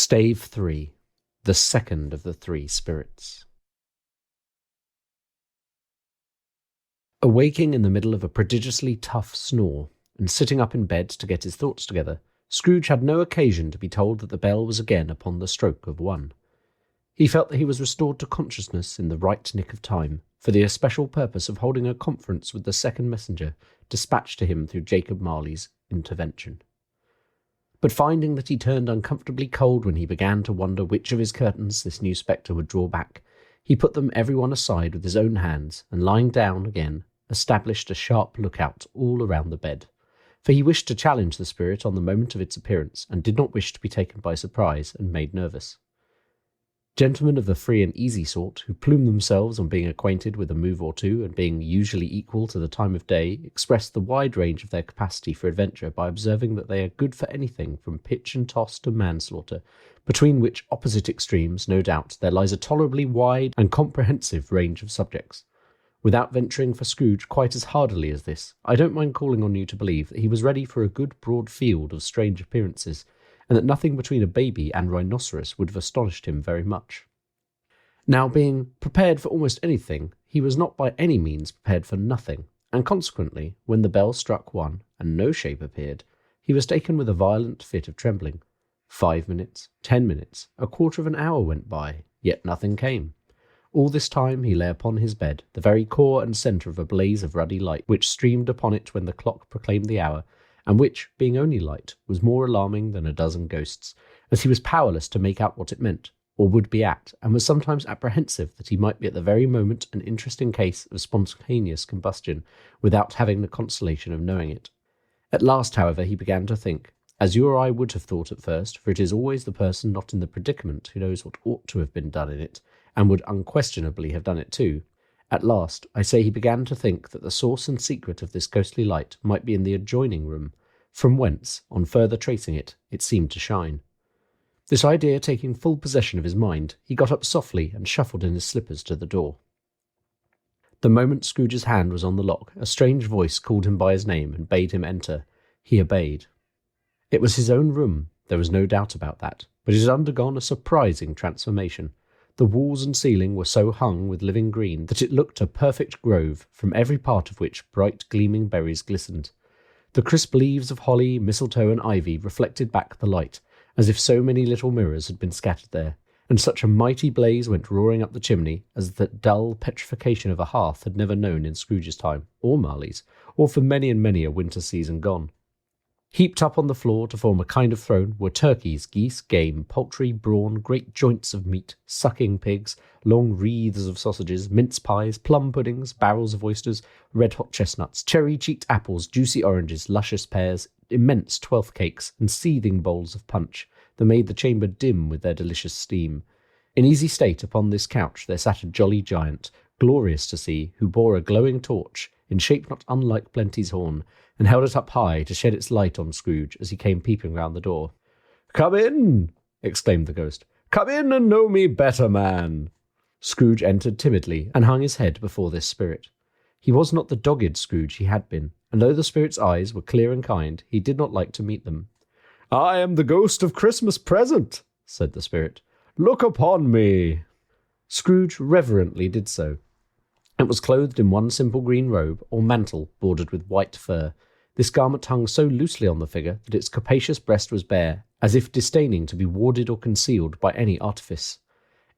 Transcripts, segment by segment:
Stave 3, the second of the three spirits. Awaking in the middle of a prodigiously tough snore, and sitting up in bed to get his thoughts together, Scrooge had no occasion to be told that the bell was again upon the stroke of 1. He felt that he was restored to consciousness in the right nick of time, for the especial purpose of holding a conference with the second messenger, dispatched to him through Jacob Marley's intervention. But finding that he turned uncomfortably cold when he began to wonder which of his curtains this new spectre would draw back, he put them every one aside with his own hands, and lying down again, established a sharp lookout all around the bed. For he wished to challenge the spirit on the moment of its appearance, and did not wish to be taken by surprise and made nervous. Gentlemen of the free and easy sort, who plume themselves on being acquainted with a move or two, and being usually equal to the time of day, express the wide range of their capacity for adventure by observing that they are good for anything from pitch and toss to manslaughter, between which opposite extremes, no doubt, there lies a tolerably wide and comprehensive range of subjects. Without venturing for Scrooge quite as hardily as this, I don't mind calling on you to believe that he was ready for a good broad field of strange appearances, and that nothing between a baby and rhinoceros would have astonished him very much. Now, being prepared for almost anything, he was not by any means prepared for nothing, and consequently, when the bell struck 1, and no shape appeared, he was taken with a violent fit of trembling. 5 minutes, 10 minutes, a quarter of an hour went by, yet nothing came. All this time he lay upon his bed, the very core and centre of a blaze of ruddy light which streamed upon it when the clock proclaimed the hour, and which, being only light, was more alarming than a dozen ghosts, as he was powerless to make out what it meant, or would be at, and was sometimes apprehensive that he might be at the very moment an interesting case of spontaneous combustion, without having the consolation of knowing it. At last, however, he began to think, as you or I would have thought at first, for it is always the person not in the predicament who knows what ought to have been done in it, and would unquestionably have done it too. At last, I say, he began to think that the source and secret of this ghostly light might be in the adjoining room, from whence, on further tracing it, it seemed to shine. This idea taking full possession of his mind, he got up softly and shuffled in his slippers to the door. The moment Scrooge's hand was on the lock, a strange voice called him by his name and bade him enter. He obeyed. It was his own room, there was no doubt about that, but it had undergone a surprising transformation. The walls and ceiling were so hung with living green that it looked a perfect grove, from every part of which bright gleaming berries glistened. The crisp leaves of holly, mistletoe, and ivy reflected back the light, as if so many little mirrors had been scattered there, and such a mighty blaze went roaring up the chimney as that dull petrification of a hearth had never known in Scrooge's time, or Marley's, or for many and many a winter season gone. Heaped up on the floor to form a kind of throne were turkeys, geese, game, poultry, brawn, great joints of meat, sucking pigs, long wreaths of sausages, mince pies, plum puddings, barrels of oysters, red-hot chestnuts, cherry-cheeked apples, juicy oranges, luscious pears, immense twelfth cakes, and seething bowls of punch that made the chamber dim with their delicious steam. In easy state upon this couch there sat a jolly giant, glorious to see, who bore a glowing torch, in shape not unlike Plenty's horn, and held it up high to shed its light on Scrooge as he came peeping round the door. "Come in!" exclaimed the ghost. "Come in and know me better, man!" Scrooge entered timidly, and hung his head before this spirit. He was not the dogged Scrooge he had been, and though the spirit's eyes were clear and kind, he did not like to meet them. "I am the ghost of Christmas present," said the spirit. "Look upon me." Scrooge reverently did so. It was clothed in one simple green robe, or mantle, bordered with white fur. This garment hung so loosely on the figure that its capacious breast was bare, as if disdaining to be warded or concealed by any artifice.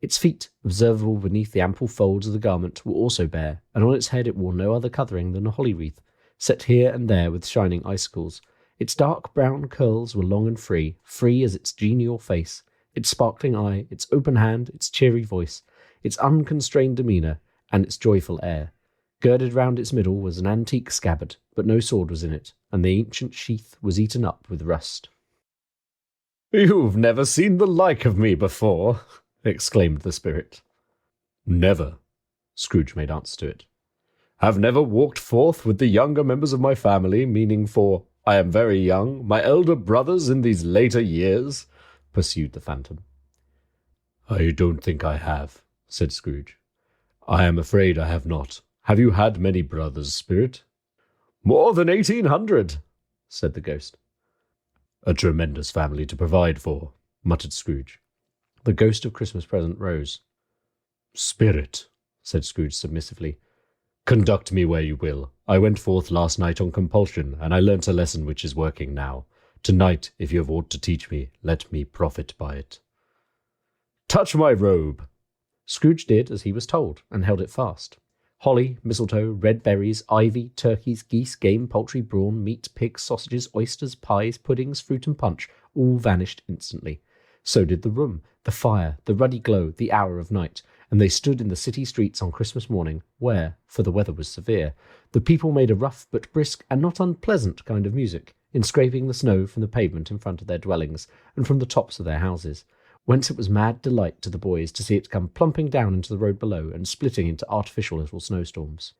Its feet, observable beneath the ample folds of the garment, were also bare, and on its head it wore no other covering than a holly wreath, set here and there with shining icicles. Its dark brown curls were long and free as its genial face, its sparkling eye, its open hand, its cheery voice, its unconstrained demeanour, and its joyful air. Girded round its middle was an antique scabbard, but no sword was in it, and the ancient sheath was eaten up with rust. "You've never seen the like of me before," exclaimed the spirit. "Never," Scrooge made answer to it. "Have never walked forth with the younger members of my family, meaning for I am very young, my elder brothers in these later years," pursued the phantom. "I don't think I have," said Scrooge. "I am afraid I have not. Have you had many brothers, spirit?" "More than 1,800, said the ghost. "A tremendous family to provide for," muttered Scrooge. The ghost of Christmas present rose. "Spirit," said Scrooge submissively, "conduct me where you will. I went forth last night on compulsion, and I learnt a lesson which is working now. Tonight, if you have aught to teach me, let me profit by it." "Touch my robe!" Scrooge did as he was told, and held it fast. Holly, mistletoe, red berries, ivy, turkeys, geese, game, poultry, brawn, meat, pigs, sausages, oysters, pies, puddings, fruit and punch all vanished instantly. So did the room, the fire, the ruddy glow, the hour of night, and they stood in the city streets on Christmas morning, where, for the weather was severe, the people made a rough but brisk and not unpleasant kind of music, in scraping the snow from the pavement in front of their dwellings and from the tops of their houses, whence it was mad delight to the boys to see it come plumping down into the road below and splitting into artificial little snowstorms.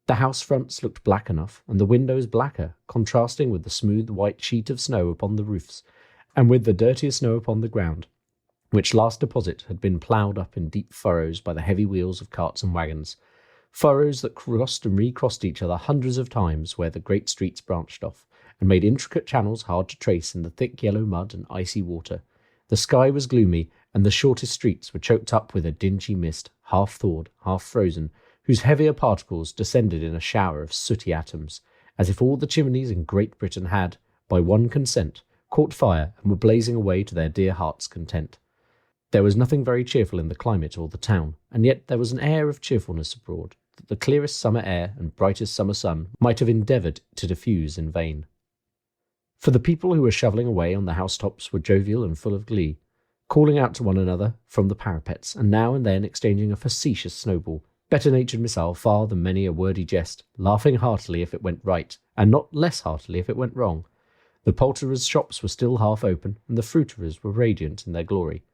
The house fronts looked black enough, and the windows blacker, contrasting with the smooth white sheet of snow upon the roofs, and with the dirtier snow upon the ground, which last deposit had been ploughed up in deep furrows by the heavy wheels of carts and wagons, furrows that crossed and recrossed each other hundreds of times where the great streets branched off, and made intricate channels hard to trace in the thick yellow mud and icy water. The sky was gloomy, and the shortest streets were choked up with a dingy mist, half thawed, half frozen, whose heavier particles descended in a shower of sooty atoms, as if all the chimneys in Great Britain had, by one consent, caught fire and were blazing away to their dear hearts' content. There was nothing very cheerful in the climate or the town, and yet there was an air of cheerfulness abroad that the clearest summer air and brightest summer sun might have endeavoured to diffuse in vain. For the people who were shovelling away on the housetops were jovial and full of glee, calling out to one another from the parapets, and now and then exchanging a facetious snowball, better-natured missile far than many a wordy jest, laughing heartily if it went right, and not less heartily if it went wrong. The poulterers' shops were still half open, and the fruiterers were radiant in their glory.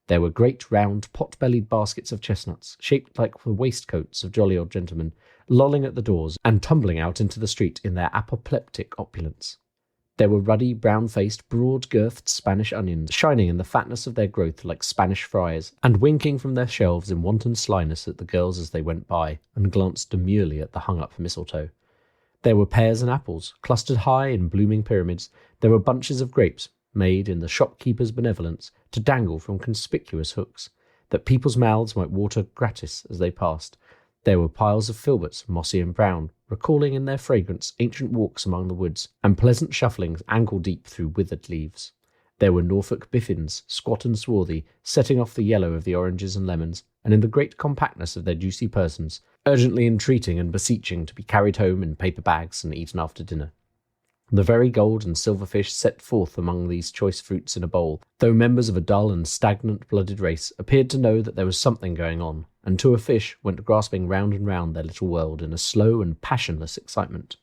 There were great round pot-bellied baskets of chestnuts, shaped like the waistcoats of jolly old gentlemen, lolling at the doors and tumbling out into the street in their apoplectic opulence. There were ruddy, brown-faced, broad-girthed Spanish onions, shining in the fatness of their growth like Spanish friars, and winking from their shelves in wanton slyness at the girls as they went by, and glanced demurely at the hung-up mistletoe. There were pears and apples, clustered high in blooming pyramids. There were bunches of grapes, made in the shopkeeper's benevolence, to dangle from conspicuous hooks, that people's mouths might water gratis as they passed. There were piles of filberts, mossy and brown, recalling in their fragrance ancient walks among the woods, and pleasant shufflings ankle-deep through withered leaves. There were Norfolk biffins, squat and swarthy, setting off the yellow of the oranges and lemons, and in the great compactness of their juicy persons, urgently entreating and beseeching to be carried home in paper bags and eaten after dinner. The very gold and silver fish set forth among these choice fruits in a bowl, though members of a dull and stagnant-blooded race, appeared to know that there was something going on, and to a fish went grasping round and round their little world in a slow and passionless excitement.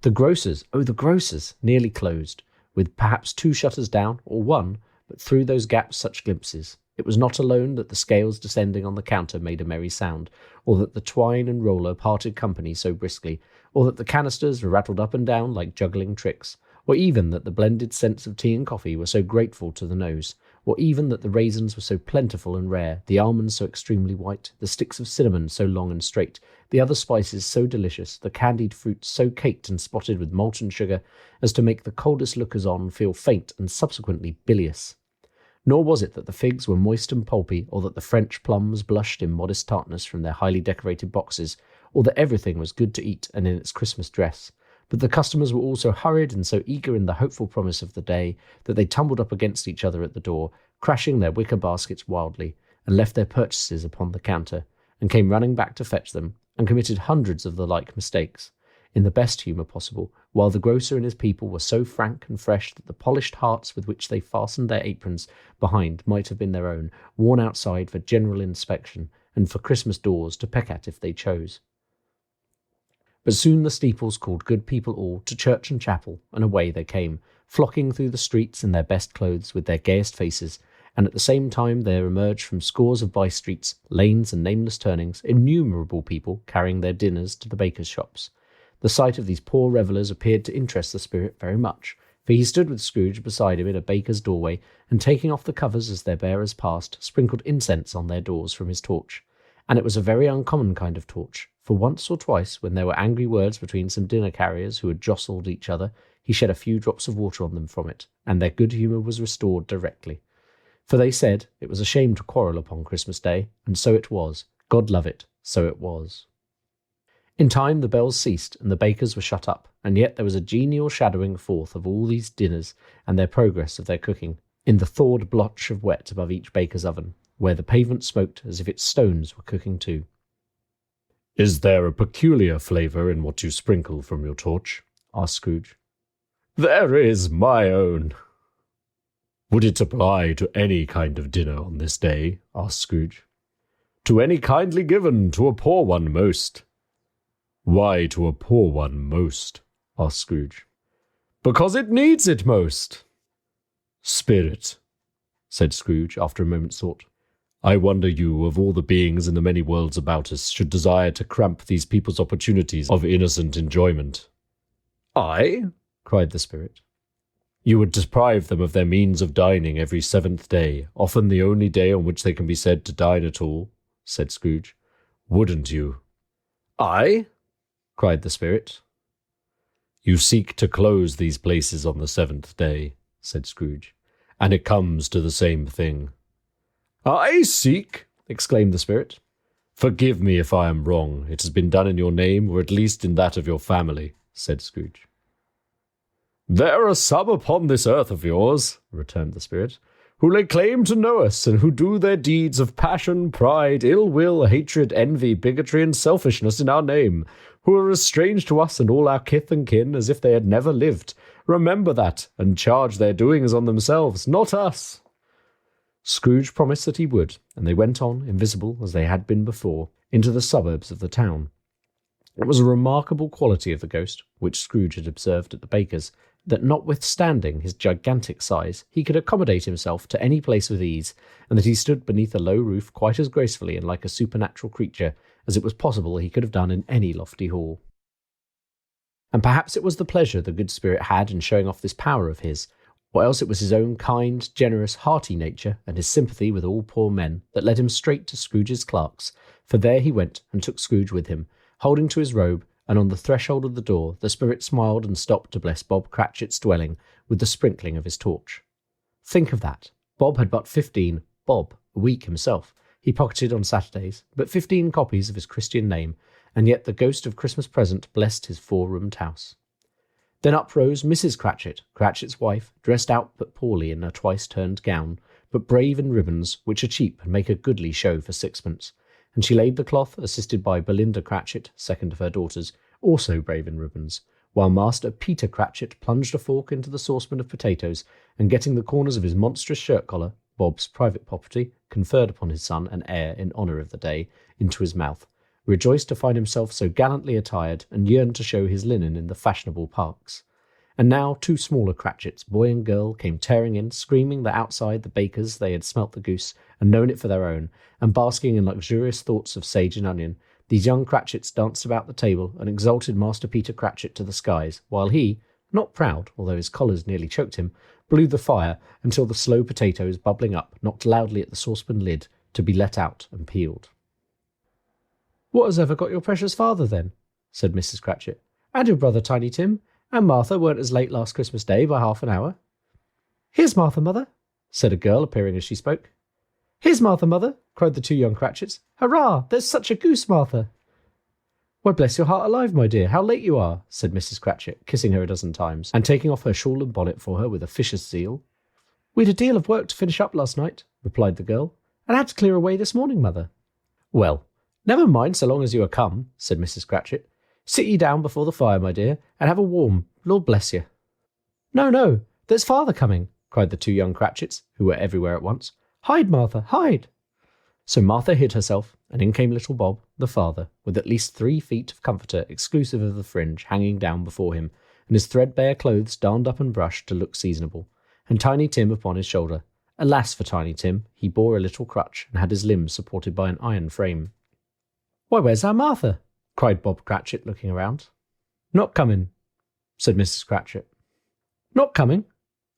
The grocers, oh the grocers, nearly closed, with perhaps 2 shutters down, or 1, but through those gaps such glimpses. It was not alone that the scales descending on the counter made a merry sound, or that the twine and roller parted company so briskly, or that the canisters rattled up and down like juggling tricks, or even that the blended scents of tea and coffee were so grateful to the nose, or even that the raisins were so plentiful and rare, the almonds so extremely white, the sticks of cinnamon so long and straight, the other spices so delicious, the candied fruits so caked and spotted with molten sugar as to make the coldest lookers-on feel faint and subsequently bilious. Nor was it that the figs were moist and pulpy, or that the French plums blushed in modest tartness from their highly decorated boxes, or that everything was good to eat and in its Christmas dress. But the customers were all so hurried and so eager in the hopeful promise of the day that they tumbled up against each other at the door, crashing their wicker baskets wildly, and left their purchases upon the counter, and came running back to fetch them, and committed hundreds of the like mistakes, in the best humour possible, while the grocer and his people were so frank and fresh that the polished hearts with which they fastened their aprons behind might have been their own, worn outside for general inspection, and for Christmas doors to peck at if they chose. But soon the steeples called good people all to church and chapel, and away they came, flocking through the streets in their best clothes with their gayest faces, and at the same time there emerged from scores of by-streets, lanes and nameless turnings, innumerable people carrying their dinners to the bakers' shops. The sight of these poor revellers appeared to interest the spirit very much, for he stood with Scrooge beside him in a baker's doorway, and taking off the covers as their bearers passed, sprinkled incense on their doors from his torch. And it was a very uncommon kind of torch, for once or twice, when there were angry words between some dinner-carriers who had jostled each other, he shed a few drops of water on them from it, and their good humour was restored directly. For they said it was a shame to quarrel upon Christmas Day, and so it was. God love it, so it was. In time the bells ceased, and the bakers were shut up, and yet there was a genial shadowing forth of all these dinners and their progress of their cooking, in the thawed blotch of wet above each baker's oven, where the pavement smoked as if its stones were cooking too. "Is there a peculiar flavour in what you sprinkle from your torch?" asked Scrooge. "There is, my own." "Would it apply to any kind of dinner on this day?" asked Scrooge. "To any kindly given, to a poor one most." "Why to a poor one most?" asked Scrooge. "Because it needs it most." "Spirit," said Scrooge, after a moment's thought, "I wonder you, of all the beings in the many worlds about us, should desire to cramp these people's opportunities of innocent enjoyment." "I?" cried the spirit. "You would deprive them of their means of dining every 7th day, often the only day on which they can be said to dine at all," said Scrooge. "Wouldn't you?" "I?" cried the spirit. "You seek to close these places on the 7th day," said Scrooge, "and it comes to the same thing." "I seek!" exclaimed the spirit. "Forgive me if I am wrong. It has been done in your name, or at least in that of your family," said Scrooge. "There are some upon this earth of yours," returned the spirit, "who lay claim to know us, and who do their deeds of passion, pride, ill will, hatred, envy, bigotry, and selfishness in our name, who are as strange to us and all our kith and kin as if they had never lived. Remember that, and charge their doings on themselves, not us." Scrooge promised that he would, and they went on, invisible as they had been before, into the suburbs of the town. It was a remarkable quality of the ghost, which Scrooge had observed at the baker's, that notwithstanding his gigantic size, he could accommodate himself to any place with ease, and that he stood beneath a low roof quite as gracefully and like a supernatural creature as it was possible he could have done in any lofty hall. And perhaps it was the pleasure the good spirit had in showing off this power of his, or else it was his own kind, generous, hearty nature, and his sympathy with all poor men, that led him straight to Scrooge's clerk's, for there he went and took Scrooge with him, holding to his robe, and on the threshold of the door the spirit smiled and stopped to bless Bob Cratchit's dwelling with the sprinkling of his torch. Think of that. Bob had but 15, Bob, a week himself, he pocketed on Saturdays, but 15 copies of his Christian name, and yet the ghost of Christmas present blessed his 4-roomed house. Then up rose Mrs. Cratchit, Cratchit's wife, dressed out but poorly in a twice-turned gown, but brave in ribbons, which are cheap and make a goodly show for 6pence, and she laid the cloth, assisted by Belinda Cratchit, second of her daughters, also brave in ribbons, while Master Peter Cratchit plunged a fork into the saucepan of potatoes, and getting the corners of his monstrous shirt-collar, Bob's private property, conferred upon his son and heir in honour of the day, into his mouth, rejoiced to find himself so gallantly attired, and yearned to show his linen in the fashionable parks. And now 2 smaller Cratchits, boy and girl, came tearing in, screaming that outside the baker's they had smelt the goose, and known it for their own, and basking in luxurious thoughts of sage and onion, these young Cratchits danced about the table, and exalted Master Peter Cratchit to the skies, while he, not proud, although his collars nearly choked him, blew the fire until the slow potatoes, bubbling up, knocked loudly at the saucepan lid, to be let out and peeled. "What has ever got your precious father, then?" said Mrs. Cratchit. "And your brother Tiny Tim? And Martha weren't as late last Christmas Day by half an hour." "Here's Martha, mother," said a girl, appearing as she spoke. "Here's Martha, mother," cried the 2 young Cratchits. "Hurrah! There's such a goose, Martha." "Why, bless your heart alive, my dear, how late you are," said Mrs. Cratchit, kissing her a dozen times, and taking off her shawl and bonnet for her with officious zeal. "We'd a deal of work to finish up last night," replied the girl, "and had to clear away this morning, mother." "Well, never mind so long as you are come," said Mrs. Cratchit. "Sit ye down before the fire, my dear, and have a warm, Lord bless you." "No, no, there's father coming," cried the 2 young Cratchits, who were everywhere at once. "Hide, Martha, hide." So Martha hid herself, and in came little Bob, the father, with at least 3 feet of comforter exclusive of the fringe hanging down before him, and his threadbare clothes darned up and brushed to look seasonable, and Tiny Tim upon his shoulder. Alas for Tiny Tim, he bore a little crutch, and had his limbs supported by an iron frame. "Why, where's our Martha?" cried Bob Cratchit, looking around. "Not coming," said Mrs. Cratchit. "Not coming,"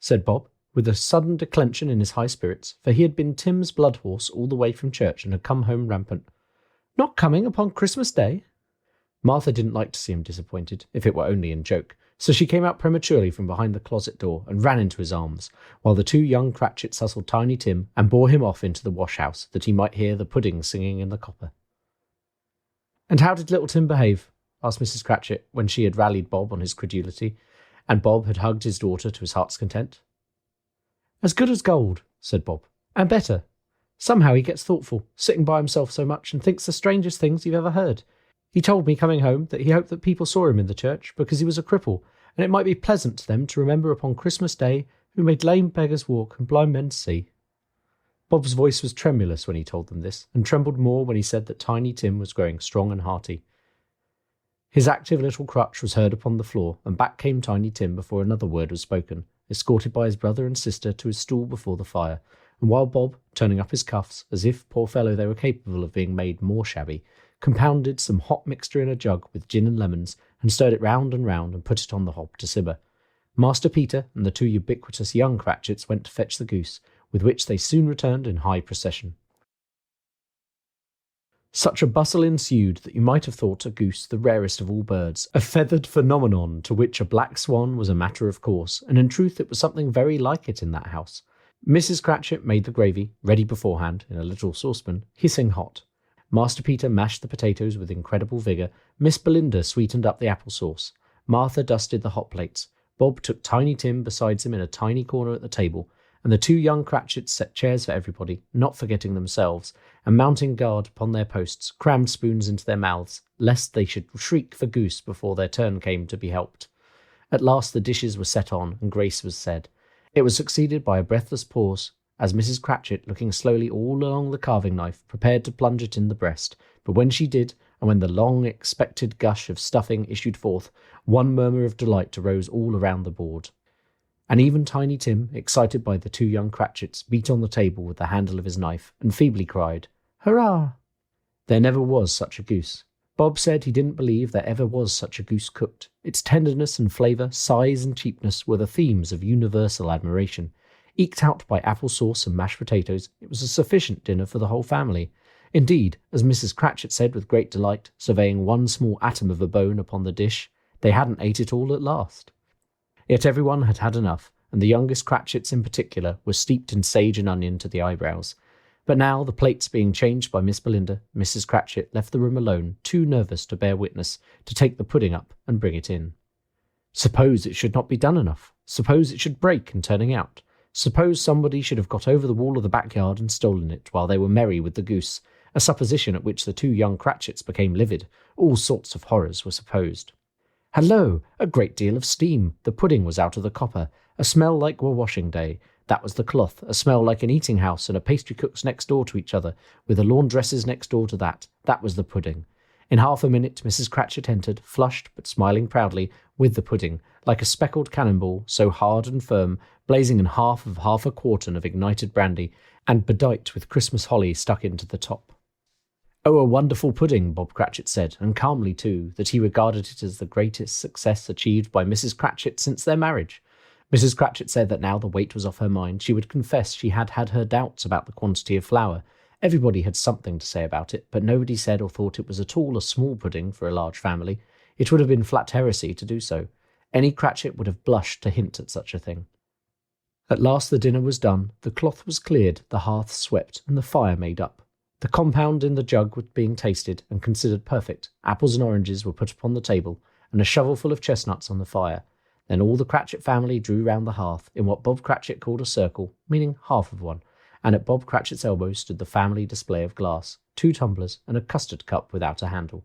said Bob, with a sudden declension in his high spirits, for he had been Tim's blood horse all the way from church and had come home rampant. "Not coming upon Christmas Day?" Martha didn't like to see him disappointed, if it were only in joke, So she came out prematurely from behind the closet door and ran into his arms, while the two young Cratchits hustled Tiny Tim and bore him off into the wash-house that he might hear the pudding singing in the copper. "And how did little Tim behave?" asked Mrs. Cratchit, when she had rallied Bob on his credulity, and Bob had hugged his daughter to his heart's content. "As good as gold," said Bob, "and better. Somehow he gets thoughtful, sitting by himself so much, and thinks the strangest things you've ever heard. He told me coming home that he hoped that people saw him in the church because he was a cripple, and it might be pleasant to them to remember upon Christmas Day who made lame beggars walk and blind men see." Bob's voice was tremulous when he told them this, and trembled more when he said that Tiny Tim was growing strong and hearty. His active little crutch was heard upon the floor, and back came Tiny Tim before another word was spoken, escorted by his brother and sister to his stool before the fire, and while Bob, turning up his cuffs, as if, poor fellow, they were capable of being made more shabby, compounded some hot mixture in a jug with gin and lemons, and stirred it round and put it on the hob to simmer. Master Peter and the two ubiquitous young Cratchits went to fetch the goose, with which they soon returned in high procession. Such a bustle ensued that you might have thought a goose the rarest of all birds, a feathered phenomenon to which a black swan was a matter of course, and in truth it was something very like it in that house. Mrs. Cratchit made the gravy, ready beforehand in a little saucepan, hissing hot. Master Peter mashed the potatoes with incredible vigour. Miss Belinda sweetened up the apple sauce. Martha dusted the hot plates. Bob took Tiny Tim beside him in a tiny corner at the table, and the two young Cratchits set chairs for everybody, not forgetting themselves, and mounting guard upon their posts, crammed spoons into their mouths, lest they should shriek for goose before their turn came to be helped. At last the dishes were set on, and grace was said. It was succeeded by a breathless pause, as Mrs. Cratchit, looking slowly all along the carving knife, prepared to plunge it in the breast. But when she did, and when the long-expected gush of stuffing issued forth, one murmur of delight arose all around the board. And even Tiny Tim, excited by the two young Cratchits, beat on the table with the handle of his knife, and feebly cried, "Hurrah!" There never was such a goose. Bob said he didn't believe there ever was such a goose cooked. Its tenderness and flavour, size and cheapness were the themes of universal admiration. Eked out by apple sauce and mashed potatoes, it was a sufficient dinner for the whole family. Indeed, as Mrs. Cratchit said with great delight, surveying one small atom of a bone upon the dish, they hadn't ate it all at last. Yet everyone had had enough, and the youngest Cratchits in particular were steeped in sage and onion to the eyebrows. But now, the plates being changed by Miss Belinda, Mrs. Cratchit left the room alone, too nervous to bear witness, to take the pudding up and bring it in. Suppose it should not be done enough? Suppose it should break in turning out? Suppose somebody should have got over the wall of the backyard and stolen it while they were merry with the goose, a supposition at which the two young Cratchits became livid. All sorts of horrors were supposed. Hallo! A great deal of steam. The pudding was out of the copper. A smell like a washing day. That was the cloth. A smell like an eating house and a pastry cook's next door to each other, with the laundresses next door to that. That was the pudding. In half a minute Mrs. Cratchit entered, flushed but smiling proudly, with the pudding, like a speckled cannonball, so hard and firm, blazing in half a quartern of ignited brandy, and bedight with Christmas holly stuck into the top. "Oh, a wonderful pudding," Bob Cratchit said, and calmly too, that he regarded it as the greatest success achieved by Mrs. Cratchit since their marriage. Mrs. Cratchit said that now the weight was off her mind, she would confess she had had her doubts about the quantity of flour. Everybody had something to say about it, but nobody said or thought it was at all a small pudding for a large family. It would have been flat heresy to do so. Any Cratchit would have blushed to hint at such a thing. At last the dinner was done, the cloth was cleared, the hearth swept, and the fire made up. The compound in the jug was being tasted and considered perfect. Apples and oranges were put upon the table, and a shovelful of chestnuts on the fire. Then all the Cratchit family drew round the hearth, in what Bob Cratchit called a circle, meaning half of one, and at Bob Cratchit's elbow stood the family display of glass, 2 tumblers, and a custard cup without a handle.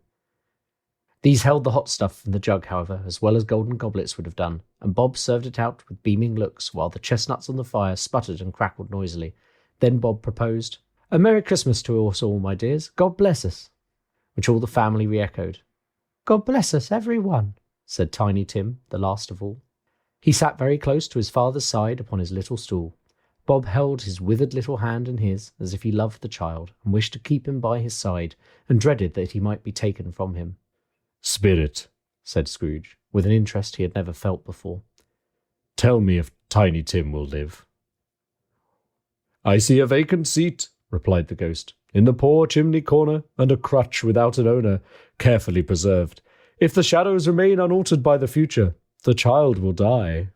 These held the hot stuff from the jug, however, as well as golden goblets would have done, and Bob served it out with beaming looks, while the chestnuts on the fire sputtered and crackled noisily. Then Bob proposed, "A Merry Christmas to us all, my dears. God bless us," which all the family re-echoed. "God bless us, every one," said Tiny Tim, the last of all. He sat very close to his father's side upon his little stool. Bob held his withered little hand in his, as if he loved the child, and wished to keep him by his side, and dreaded that he might be taken from him. "Spirit," said Scrooge, with an interest he had never felt before, "tell me if Tiny Tim will live." "I see a vacant seat," replied the ghost, "in the poor chimney corner, and a crutch without an owner, carefully preserved. If the shadows remain unaltered by the future, The child will die.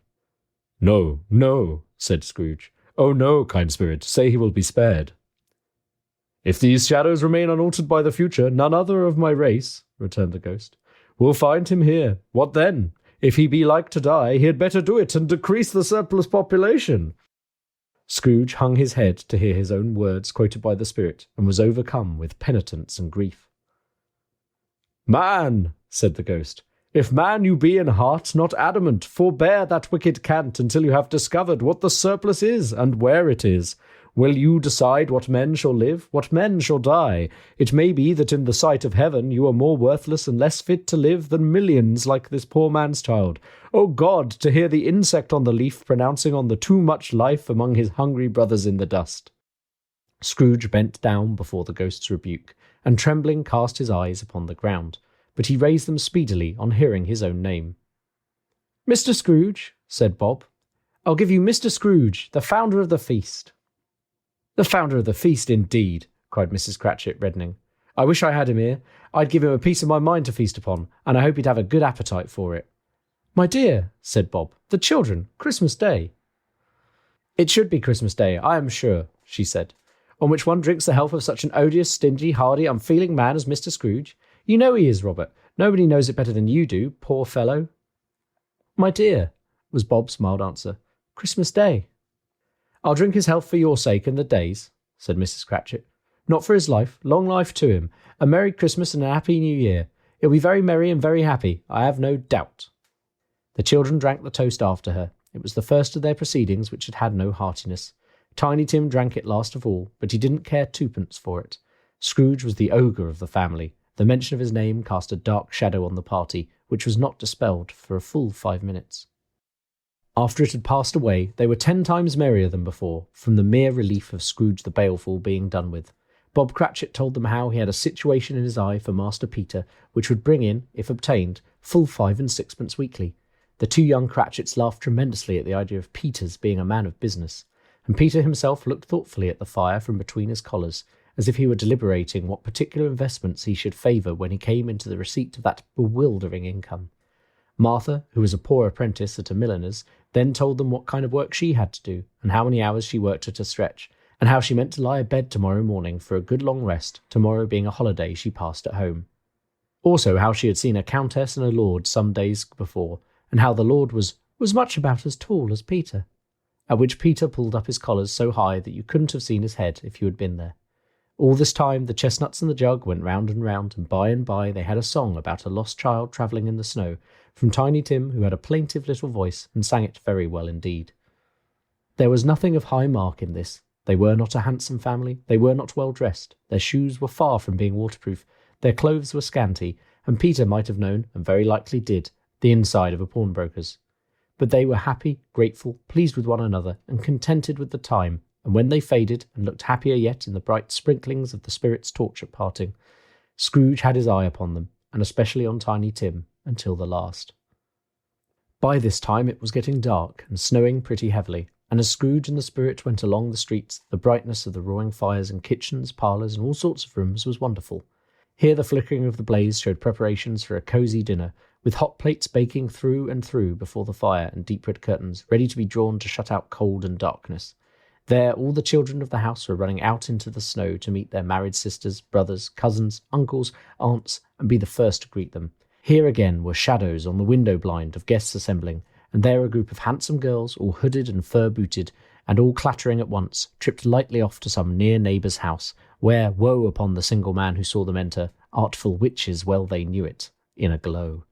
No, no, said Scrooge. Oh no, kind spirit, say he will be spared. If these shadows remain unaltered by the future, none other of my race, returned the ghost, will find him here. What then? If he be like to die, he had better do it and decrease the surplus population. Scrooge hung his head to hear his own words quoted by the spirit, and was overcome with penitence and grief. Man, said the ghost, if man you be in heart, not adamant, forbear that wicked cant until you have discovered what the surplus is and where it is. Will you decide what men shall live, what men shall die? It may be that in the sight of heaven you are more worthless and less fit to live than millions like this poor man's child. O God, to hear the insect on the leaf pronouncing on the too much life among his hungry brothers in the dust. Scrooge bent down before the ghost's rebuke, and trembling cast his eyes upon the ground, but he raised them speedily on hearing his own name. Mr. Scrooge, said Bob, I'll give you Mr. Scrooge, the founder of the feast. The founder of the feast, indeed, cried Mrs. Cratchit, reddening. I wish I had him here. I'd give him a piece of my mind to feast upon, and I hope he'd have a good appetite for it. My dear, said Bob, the children, Christmas Day. It should be Christmas Day, I am sure, she said, on which one drinks the health of such an odious, stingy, hardy, unfeeling man as Mr. Scrooge. You know he is, Robert. Nobody knows it better than you do, poor fellow. My dear, was Bob's mild answer, Christmas Day. I'll drink his health for your sake and the day's, said Mrs. Cratchit. Not for his life, long life to him. A Merry Christmas and a Happy New Year. He'll be very merry and very happy, I have no doubt. The children drank the toast after her. It was the first of their proceedings which had had no heartiness. Tiny Tim drank it last of all, but he didn't care twopence for it. Scrooge was the ogre of the family. The mention of his name cast a dark shadow on the party, which was not dispelled for a full 5 minutes. After it had passed away, they were 10 times merrier than before, from the mere relief of Scrooge the Baleful being done with. Bob Cratchit told them how he had a situation in his eye for Master Peter, which would bring in, if obtained, full 5 and 6pence weekly. The 2 young Cratchits laughed tremendously at the idea of Peter's being a man of business, and Peter himself looked thoughtfully at the fire from between his collars, as if he were deliberating what particular investments he should favour when he came into the receipt of that bewildering income. Martha, who was a poor apprentice at a milliner's, then told them what kind of work she had to do, and how many hours she worked at a stretch, and how she meant to lie abed tomorrow morning for a good long rest, tomorrow being a holiday she passed at home. Also how she had seen a countess and a lord some days before, and how the lord was much about as tall as Peter. At which Peter pulled up his collars so high that you couldn't have seen his head if you had been there. All this time the chestnuts and the jug went round, and by they had a song about a lost child travelling in the snow, from Tiny Tim, who had a plaintive little voice, and sang it very well indeed. There was nothing of high mark in this. They were not a handsome family, they were not well dressed, their shoes were far from being waterproof, their clothes were scanty, and Peter might have known, and very likely did, the inside of a pawnbroker's. But they were happy, grateful, pleased with one another, and contented with the time, and when they faded, and looked happier yet in the bright sprinklings of the spirit's torch at parting, Scrooge had his eye upon them, and especially on Tiny Tim, until the last. By this time it was getting dark, and snowing pretty heavily, and as Scrooge and the spirit went along the streets, the brightness of the roaring fires in kitchens, parlours, and all sorts of rooms was wonderful. Here the flickering of the blaze showed preparations for a cosy dinner, with hot plates baking through and through before the fire, and deep red curtains ready to be drawn to shut out cold and darkness. There all the children of the house were running out into the snow to meet their married sisters, brothers, cousins, uncles, aunts, and be the first to greet them. Here again were shadows on the window blind of guests assembling, and there a group of handsome girls, all hooded and fur-booted, and all clattering at once, tripped lightly off to some near neighbour's house, where, woe upon the single man who saw them enter, artful witches well they knew it, in a glow.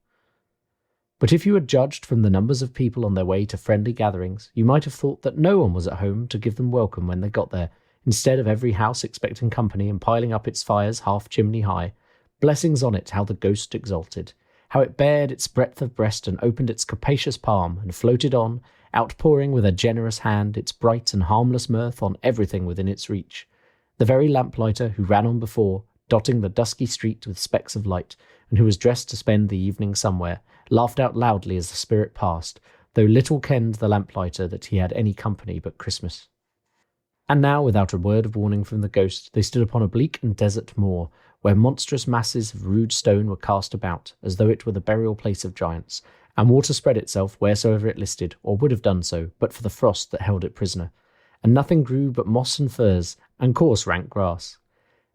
But if you had judged from the numbers of people on their way to friendly gatherings, you might have thought that no one was at home to give them welcome when they got there, instead of every house expecting company and piling up its fires half chimney high. Blessings on it, how the ghost exulted, how it bared its breadth of breast and opened its capacious palm, and floated on, outpouring with a generous hand its bright and harmless mirth on everything within its reach. The very lamplighter who ran on before, dotting the dusky street with specks of light, and who was dressed to spend the evening somewhere, laughed out loudly as the spirit passed, though little kenned the lamplighter that he had any company but Christmas. And now, without a word of warning from the ghost, they stood upon a bleak and desert moor, where monstrous masses of rude stone were cast about, as though it were the burial place of giants, and water spread itself wheresoever it listed, or would have done so, but for the frost that held it prisoner. And nothing grew but moss and furze, and coarse rank grass.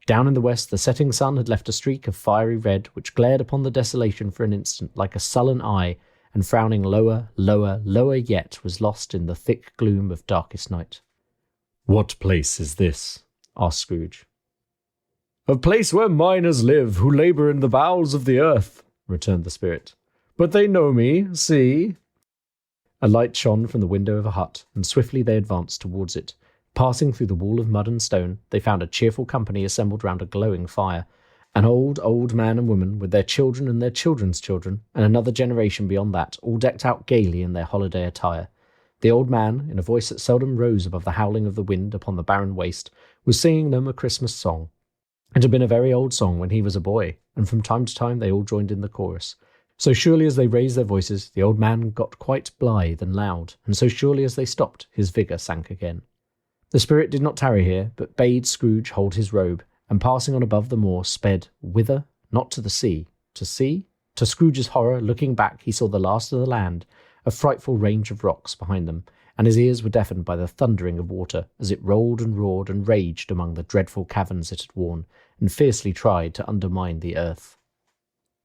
Down in the west the setting sun had left a streak of fiery red, which glared upon the desolation for an instant like a sullen eye, and frowning lower, lower, lower yet, was lost in the thick gloom of darkest night. "What place is this?" asked Scrooge. "A place where miners live, who labour in the bowels of the earth," returned the spirit. "But they know me, see." A light shone from the window of a hut, and swiftly they advanced towards it. Passing through the wall of mud and stone, they found a cheerful company assembled round a glowing fire. An old man and woman, with their children and their children's children, and another generation beyond that, all decked out gaily in their holiday attire. The old man, in a voice that seldom rose above the howling of the wind upon the barren waste, was singing them a Christmas song. It had been a very old song when he was a boy, and from time to time they all joined in the chorus. So surely as they raised their voices, the old man got quite blithe and loud, and so surely as they stopped, his vigour sank again. The spirit did not tarry here, but bade Scrooge hold his robe, and passing on above the moor, sped whither? Not to the sea. To sea? To Scrooge's horror, looking back, he saw the last of the land, a frightful range of rocks behind them, and his ears were deafened by the thundering of water, as it rolled and roared and raged among the dreadful caverns it had worn, and fiercely tried to undermine the earth.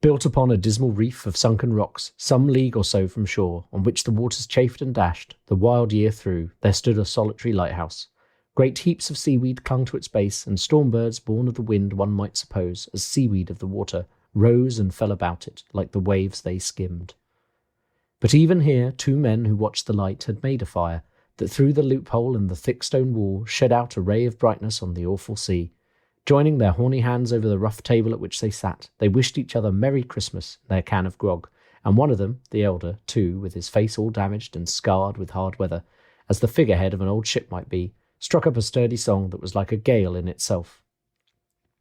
Built upon a dismal reef of sunken rocks, some league or so from shore, on which the waters chafed and dashed, the wild year through, there stood a solitary lighthouse. Great heaps of seaweed clung to its base, and storm birds, born of the wind, one might suppose, as seaweed of the water, rose and fell about it, like the waves they skimmed. But even here 2 men who watched the light had made a fire, that through the loophole in the thick stone wall shed out a ray of brightness on the awful sea. Joining their horny hands over the rough table at which they sat, they wished each other Merry Christmas in their can of grog, and one of them, the elder, too, with his face all damaged and scarred with hard weather, as the figurehead of an old ship might be, struck up a sturdy song that was like a gale in itself.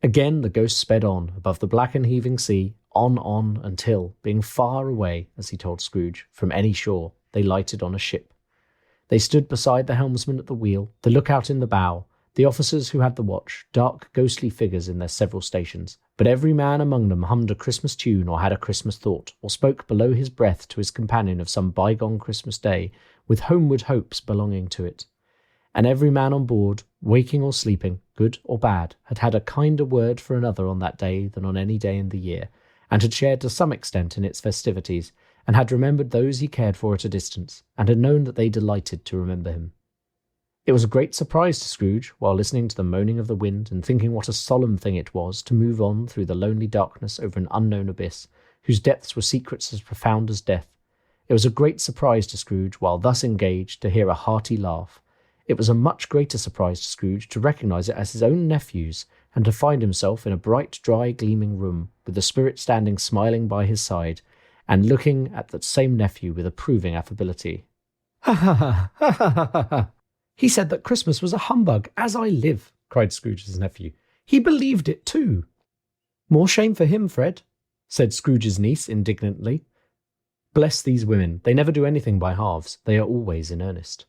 Again the ghost sped on, above the black and heaving sea, on, until, being far away, as he told Scrooge, from any shore, they lighted on a ship. They stood beside the helmsman at the wheel, the lookout in the bow, the officers who had the watch, dark ghostly figures in their several stations, but every man among them hummed a Christmas tune or had a Christmas thought, or spoke below his breath to his companion of some bygone Christmas day, with homeward hopes belonging to it. And every man on board, waking or sleeping, good or bad, had had a kinder word for another on that day than on any day in the year, and had shared to some extent in its festivities, and had remembered those he cared for at a distance, and had known that they delighted to remember him. It was a great surprise to Scrooge, while listening to the moaning of the wind, and thinking what a solemn thing it was to move on through the lonely darkness over an unknown abyss, whose depths were secrets as profound as death. It was a great surprise to Scrooge, while thus engaged, to hear a hearty laugh. It was a much greater surprise to Scrooge to recognise it as his own nephew's, and to find himself in a bright, dry, gleaming room, with the spirit standing smiling by his side, and looking at that same nephew with approving affability. "Ha ha ha, ha ha ha ha! He said that Christmas was a humbug, as I live," cried Scrooge's nephew. "He believed it too." "More shame for him, Fred," said Scrooge's niece indignantly. "Bless these women, they never do anything by halves, they are always in earnest."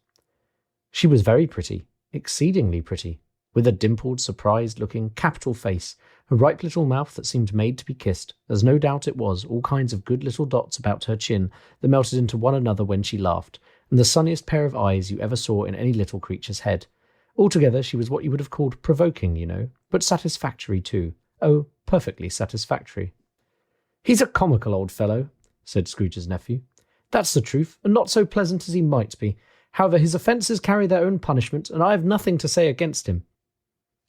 She was very pretty, exceedingly pretty, with a dimpled, surprised-looking, capital face, a ripe little mouth that seemed made to be kissed, as no doubt it was, all kinds of good little dots about her chin that melted into one another when she laughed, and the sunniest pair of eyes you ever saw in any little creature's head. Altogether she was what you would have called provoking, you know, but satisfactory too. Oh, perfectly satisfactory. "He's a comical old fellow," said Scrooge's nephew. "That's the truth, and not so pleasant as he might be. However, his offences carry their own punishment, and I have nothing to say against him."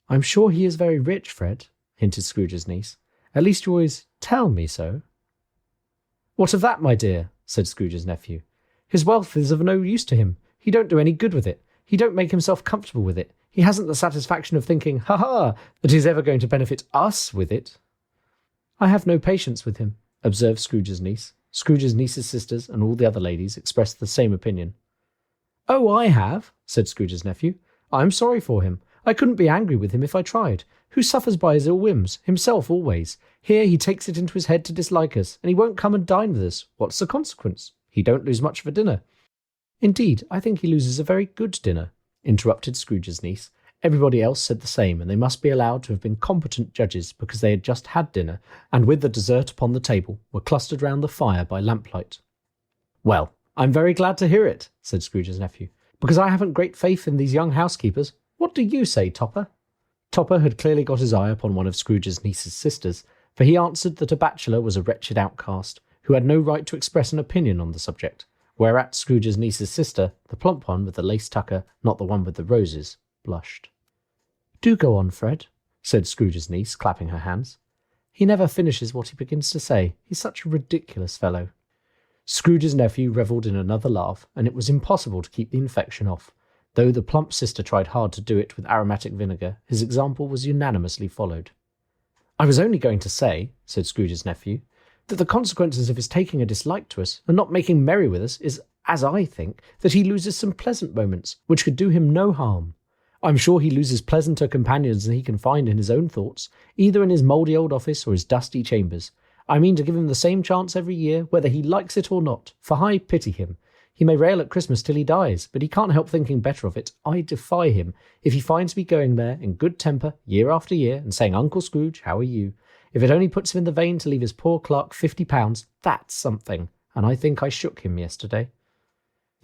"I'm sure he is very rich, Fred," hinted Scrooge's niece. "At least you always tell me so." "What of that, my dear?" said Scrooge's nephew. "His wealth is of no use to him. He don't do any good with it. He don't make himself comfortable with it. He hasn't the satisfaction of thinking, ha, that he's ever going to benefit us with it." "I have no patience with him," observed Scrooge's niece. Scrooge's niece's sisters and all the other ladies expressed the same opinion. "Oh, I have," said Scrooge's nephew. "I'm sorry for him. I couldn't be angry with him if I tried. Who suffers by his ill whims? Himself always. Here he takes it into his head to dislike us, and he won't come and dine with us. What's the consequence? He don't lose much of a dinner." "Indeed, I think he loses a very good dinner," interrupted Scrooge's niece. Everybody else said the same, and they must be allowed to have been competent judges, because they had just had dinner, and with the dessert upon the table, were clustered round the fire by lamplight. "Well, I'm very glad to hear it," said Scrooge's nephew, "because I haven't great faith in these young housekeepers. What do you say, Topper?" Topper had clearly got his eye upon one of Scrooge's niece's sisters, for he answered that a bachelor was a wretched outcast, who had no right to express an opinion on the subject, whereat Scrooge's niece's sister, the plump one with the lace tucker, not the one with the roses, blushed. "Do go on, Fred," said Scrooge's niece, clapping her hands. "He never finishes what he begins to say. He's such a ridiculous fellow." Scrooge's nephew revelled in another laugh, and it was impossible to keep the infection off. Though the plump sister tried hard to do it with aromatic vinegar, his example was unanimously followed. "I was only going to say," said Scrooge's nephew, "that the consequences of his taking a dislike to us and not making merry with us is, as I think, that he loses some pleasant moments, which could do him no harm. I'm sure he loses pleasanter companions than he can find in his own thoughts, either in his mouldy old office or his dusty chambers. I mean to give him the same chance every year, whether he likes it or not, for I pity him. He may rail at Christmas till he dies, but he can't help thinking better of it. I defy him, if he finds me going there in good temper year after year and saying, 'Uncle Scrooge, how are you?' If it only puts him in the vein to leave his poor clerk £50, that's something, and I think I shook him yesterday."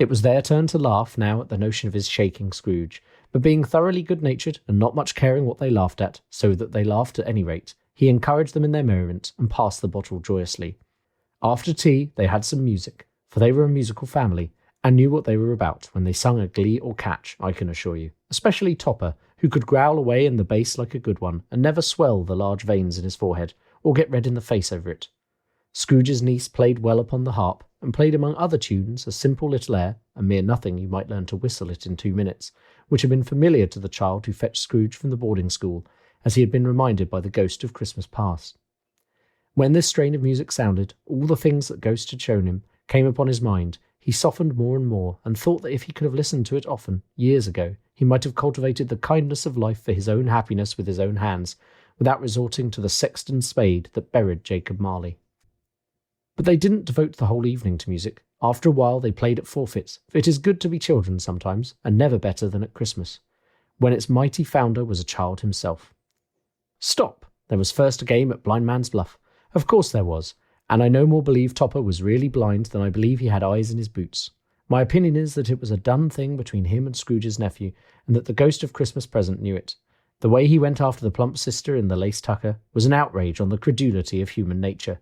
It was their turn to laugh now at the notion of his shaking Scrooge, but being thoroughly good-natured and not much caring what they laughed at, so that they laughed at any rate, he encouraged them in their merriment and passed the bottle joyously. After tea they had some music, for they were a musical family, and knew what they were about when they sung a glee or catch, I can assure you, especially Topper, who could growl away in the bass like a good one, and never swell the large veins in his forehead, or get red in the face over it. Scrooge's niece played well upon the harp, and played among other tunes a simple little air, a mere nothing you might learn to whistle it in 2 minutes, which had been familiar to the child who fetched Scrooge from the boarding school, as he had been reminded by the ghost of Christmas past. When this strain of music sounded, all the things that Ghost had shown him came upon his mind. He softened more and more, and thought that if he could have listened to it often, years ago, he might have cultivated the kindness of life for his own happiness with his own hands, without resorting to the sexton's spade that buried Jacob Marley. But they didn't devote the whole evening to music. After a while they played at forfeits, for it is good to be children sometimes, and never better than at Christmas, when its mighty founder was a child himself. Stop! There was first a game at Blind Man's Bluff. Of course there was, and I no more believe Topper was really blind than I believe he had eyes in his boots. My opinion is that it was a done thing between him and Scrooge's nephew, and that the ghost of Christmas present knew it. The way he went after the plump sister in the lace tucker was an outrage on the credulity of human nature.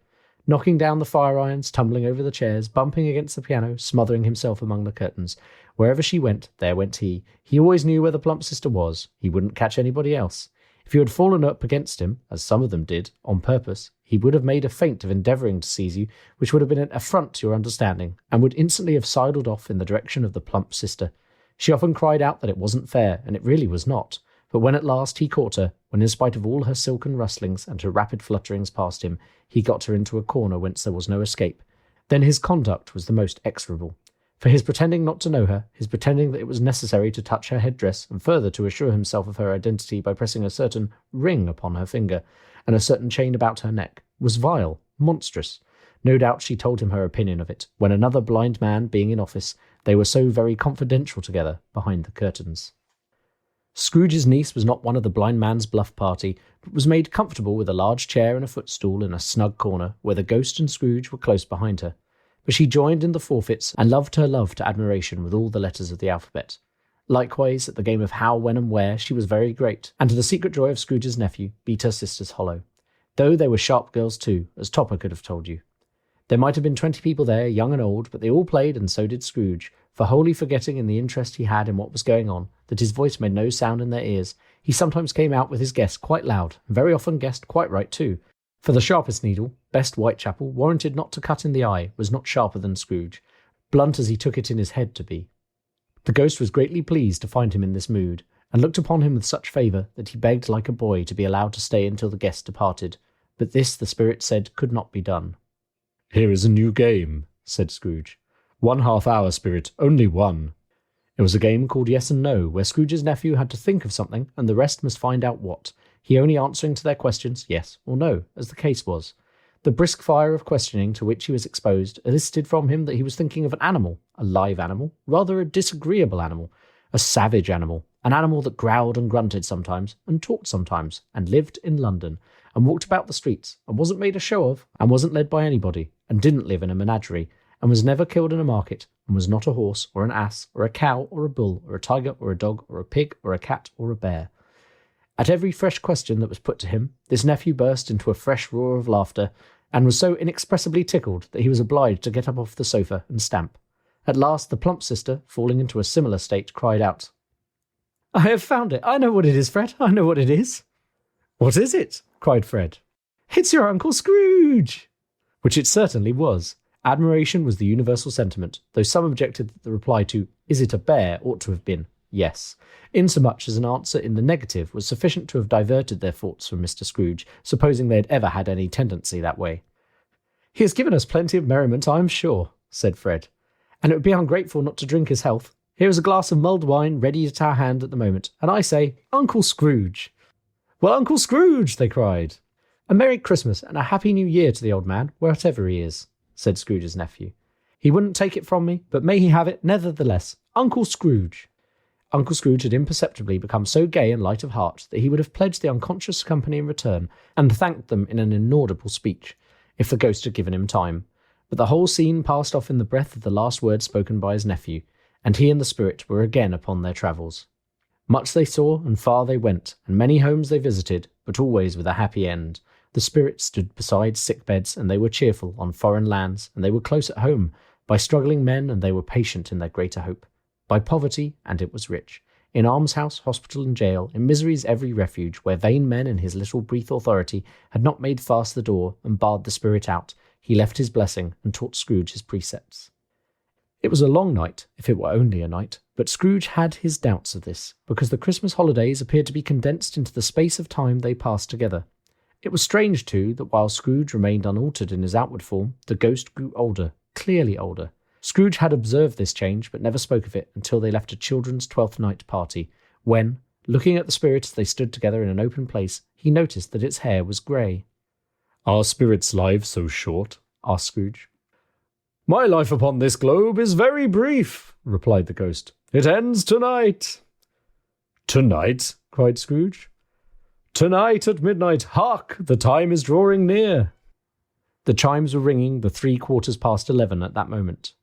Knocking down the fire irons, tumbling over the chairs, bumping against the piano, smothering himself among the curtains. Wherever she went, there went he. He always knew where the plump sister was. He wouldn't catch anybody else. If you had fallen up against him, as some of them did, on purpose, he would have made a feint of endeavouring to seize you, which would have been an affront to your understanding, and would instantly have sidled off in the direction of the plump sister. She often cried out that it wasn't fair, and it really was not. But when at last he caught her, when in spite of all her silken rustlings and her rapid flutterings past him, he got her into a corner whence there was no escape, then his conduct was the most execrable. For his pretending not to know her, his pretending that it was necessary to touch her headdress, and further to assure himself of her identity by pressing a certain ring upon her finger, and a certain chain about her neck, was vile, monstrous. No doubt she told him her opinion of it, when another blind man being in office, they were so very confidential together behind the curtains. Scrooge's niece was not one of the Blind Man's Bluff party, but was made comfortable with a large chair and a footstool in a snug corner, where the ghost and Scrooge were close behind her. But she joined in the forfeits, and loved her love to admiration with all the letters of the alphabet. Likewise, at the game of How, When, and Where, she was very great, and to the secret joy of Scrooge's nephew, beat her sisters hollow. Though they were sharp girls too, as Topper could have told you. There might have been 20 people there, young and old, but they all played, and so did Scrooge, for wholly forgetting in the interest he had in what was going on, that his voice made no sound in their ears, he sometimes came out with his guess quite loud, and very often guessed quite right too, for the sharpest needle, best Whitechapel, warranted not to cut in the eye, was not sharper than Scrooge, blunt as he took it in his head to be. The ghost was greatly pleased to find him in this mood, and looked upon him with such favour that he begged like a boy to be allowed to stay until the guest departed, but this the spirit said could not be done. "Here is a new game," said Scrooge. "1 half-hour, Spirit, only one." It was a game called Yes and No, where Scrooge's nephew had to think of something, and the rest must find out what, he only answering to their questions yes or no, as the case was. The brisk fire of questioning to which he was exposed elicited from him that he was thinking of an animal, a live animal, rather a disagreeable animal, a savage animal, an animal that growled and grunted sometimes, and talked sometimes, and lived in London, and walked about the streets, and wasn't made a show of, and wasn't led by anybody, and didn't live in a menagerie, and was never killed in a market, and was not a horse, or an ass, or a cow, or a bull, or a tiger, or a dog, or a pig, or a cat, or a bear. At every fresh question that was put to him, this nephew burst into a fresh roar of laughter, and was so inexpressibly tickled that he was obliged to get up off the sofa and stamp. At last the plump sister, falling into a similar state, cried out, "I have found it! I know what it is, Fred! I know what it is!" "What is it?" cried Fred. "It's your Uncle Scrooge!" Which it certainly was. Admiration was the universal sentiment, though some objected that the reply to "Is it a bear?" ought to have been yes, insomuch as an answer in the negative was sufficient to have diverted their thoughts from Mr. Scrooge, supposing they had ever had any tendency that way. "He has given us plenty of merriment, I am sure," said Fred, "and it would be ungrateful not to drink his health. Here is a glass of mulled wine ready at our hand at the moment, and I say, Uncle Scrooge!" "Well, Uncle Scrooge!" they cried. "A Merry Christmas and a Happy New Year to the old man, wherever he is," said Scrooge's nephew. "He wouldn't take it from me, but may he have it nevertheless. Uncle Scrooge!" Uncle Scrooge had imperceptibly become so gay and light of heart that he would have pledged the unconscious company in return, and thanked them in an inaudible speech, if the ghost had given him time. But the whole scene passed off in the breath of the last words spoken by his nephew, and he and the spirit were again upon their travels. Much they saw, and far they went, and many homes they visited, but always with a happy end. The spirit stood beside sick beds, and they were cheerful on foreign lands, and they were close at home, by struggling men, and they were patient in their greater hope. By poverty, and it was rich. In almshouse, hospital, and jail, in misery's every refuge, where vain men in his little brief authority had not made fast the door, and barred the spirit out, he left his blessing, and taught Scrooge his precepts. It was a long night, if it were only a night, but Scrooge had his doubts of this, because the Christmas holidays appeared to be condensed into the space of time they passed together. It was strange, too, that while Scrooge remained unaltered in his outward form, the ghost grew older, clearly older. Scrooge had observed this change, but never spoke of it until they left a children's 12th night party, when, looking at the spirit as they stood together in an open place, he noticed that its hair was grey. "Are spirits' lives so short?" asked Scrooge. "My life upon this globe is very brief," replied the ghost. "It ends tonight." "Tonight?" cried Scrooge. "Tonight at midnight. Hark! The time is drawing near." The chimes were ringing the 11:15 at that moment.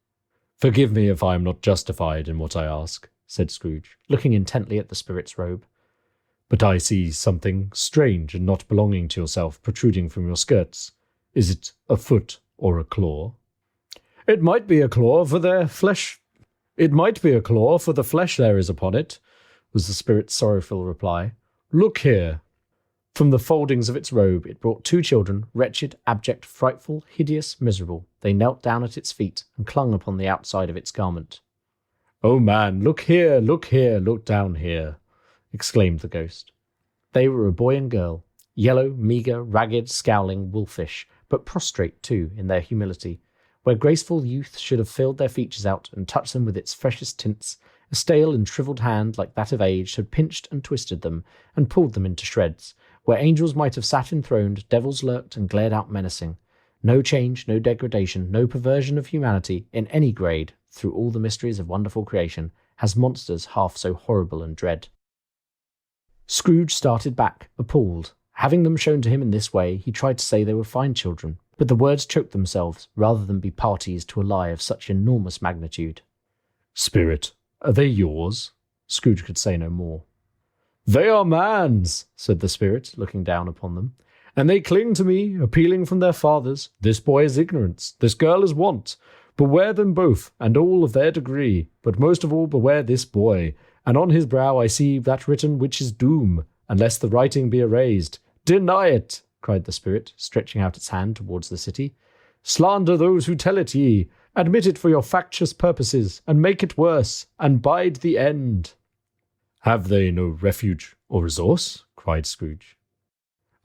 "Forgive me if I am not justified in what I ask," said Scrooge, looking intently at the spirit's robe. "but I see something strange and not belonging to yourself protruding from your skirts. Is it a foot or a claw?" "It might be a claw for their flesh. It might be a claw for the flesh there is upon it," was the spirit's sorrowful reply. "Look here." From the foldings of its robe it brought two children, wretched, abject, frightful, hideous, miserable. They knelt down at its feet and clung upon the outside of its garment. "Oh man, look here, look down here," exclaimed the ghost. They were a boy and girl, yellow, meagre, ragged, scowling, wolfish, but prostrate too in their humility. Where graceful youth should have filled their features out and touched them with its freshest tints, a stale and shrivelled hand like that of age had pinched and twisted them and pulled them into shreds. Where angels might have sat enthroned, devils lurked and glared out menacing. No change, no degradation, no perversion of humanity, in any grade, through all the mysteries of wonderful creation, has monsters half so horrible and dread. Scrooge started back, appalled. Having them shown to him in this way, he tried to say they were fine children, but the words choked themselves, rather than be parties to a lie of such enormous magnitude. "Spirit, are they yours?" Scrooge could say no more. "They are man's," said the spirit, looking down upon them, "and they cling to me, appealing from their fathers. This boy is ignorance, this girl is want. Beware them both, and all of their degree, but most of all beware this boy, and on his brow I see that written which is doom, unless the writing be erased. Deny it," cried the spirit, stretching out its hand towards the city. "Slander those who tell it ye, admit it for your factious purposes, and make it worse, and bide the end." "Have they no refuge or resource?" cried Scrooge.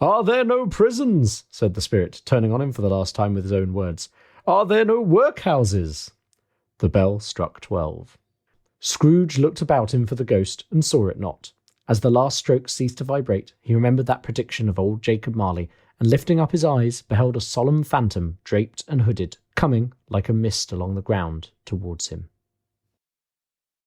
"Are there no prisons?" said the spirit, turning on him for the last time with his own words. "Are there no workhouses?" The bell struck 12. Scrooge looked about him for the ghost, and saw it not. As the last stroke ceased to vibrate, he remembered that prediction of old Jacob Marley, and lifting up his eyes, beheld a solemn phantom, draped and hooded, coming, like a mist along the ground, towards him.